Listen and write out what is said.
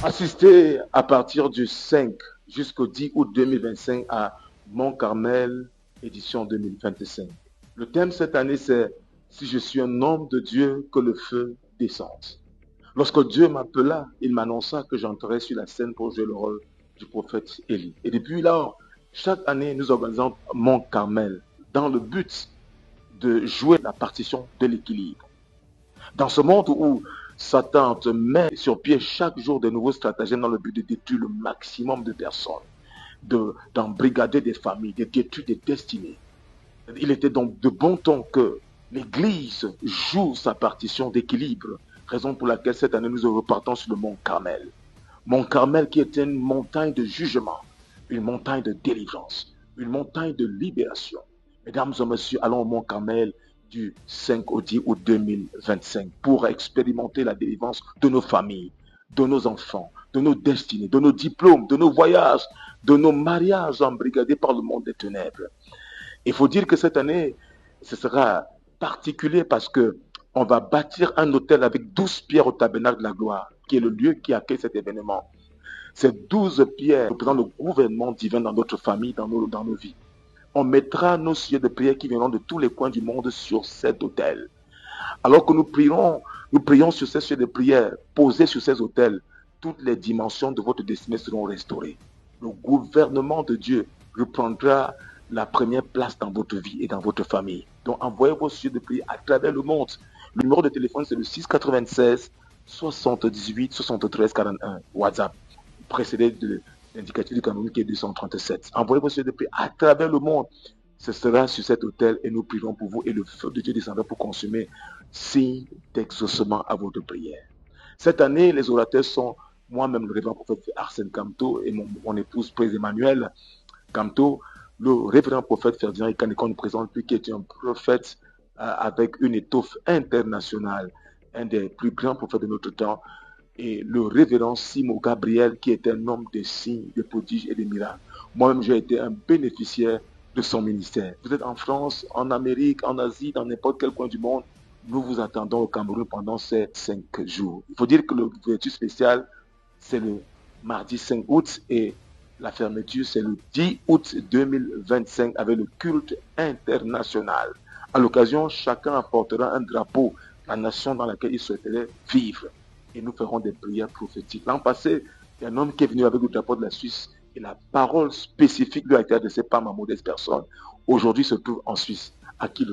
Assistez à partir du 5 jusqu'au 10 août 2025 à Mont Carmel, édition 2025. Le thème cette année, c'est Si je suis un homme de Dieu, que le feu descende. Lorsque Dieu m'appela, il m'annonça que j'entrerais sur la scène pour jouer le rôle du prophète Élie. Et depuis là, chaque année, nous organisons Mont Carmel dans le but de jouer la partition de l'équilibre. Dans ce monde où Satan te met sur pied chaque jour de nouveaux stratagèmes dans le but de détruire le maximum de personnes, d'embrigader des familles, de détruire des destinées. Il était donc de bon ton que l'Église joue sa partition d'équilibre, raison pour laquelle cette année nous repartons sur le mont Carmel. Mont Carmel qui était une montagne de jugement, une montagne de délivrance, une montagne de libération. Mesdames et messieurs, allons au mont Carmel du 5 au 10 août 2025 pour expérimenter la délivrance de nos familles, de nos enfants, de nos destinées, de nos diplômes, de nos voyages, de nos mariages embrigadés par le monde des ténèbres. Il faut dire que cette année, ce sera particulier parce que on va bâtir un hôtel avec 12 pierres au tabernacle de la gloire, qui est le lieu qui accueille cet événement. Ces 12 pierres représentent le gouvernement divin dans notre famille, dans nos vies. On mettra nos sujets de prière qui viendront de tous les coins du monde sur cet hôtel. Alors que nous prions sur ces sujets de prière posés sur ces hôtels, toutes les dimensions de votre destinée seront restaurées. Le gouvernement de Dieu reprendra la première place dans votre vie et dans votre famille. Donc envoyez vos sujets de prière à travers le monde. Le numéro de téléphone c'est le 696 78 73 41 WhatsApp, précédé de l'indicatif du Cameroun qui est 237. Envoyez vos sujets de prière à travers le monde. Ce sera sur cet hôtel et nous prierons pour vous et le feu de Dieu descendra pour consumer signe d'exaucement à votre prière. Cette année, les orateurs sont moi-même, le révérend prophète Arsène Camteau et mon épouse, Prés Emmanuel Camteau, le révérend prophète Ferdinand Ikanekon nous présente, lui qui est un prophète avec une étoffe internationale, un des plus grands prophètes de notre temps, et le révérend Simo Gabriel, qui est un homme de signes, de prodiges et de miracles. Moi-même, j'ai été un bénéficiaire de son ministère. Vous êtes en France, en Amérique, en Asie, dans n'importe quel coin du monde, nous vous attendons au Cameroun pendant ces 5 jours. Il faut dire que l'ouverture spéciale, c'est le mardi 5 août et la fermeture, c'est le 10 août 2025 avec le culte international. À l'occasion, chacun apportera un drapeau, la nation dans laquelle il souhaiterait vivre. Et nous ferons des prières prophétiques. L'an passé, il y a un homme qui est venu avec le drapeau de la Suisse et la parole spécifique lui a été adressée par ma modeste personne. Aujourd'hui, il se trouve en Suisse, à qui le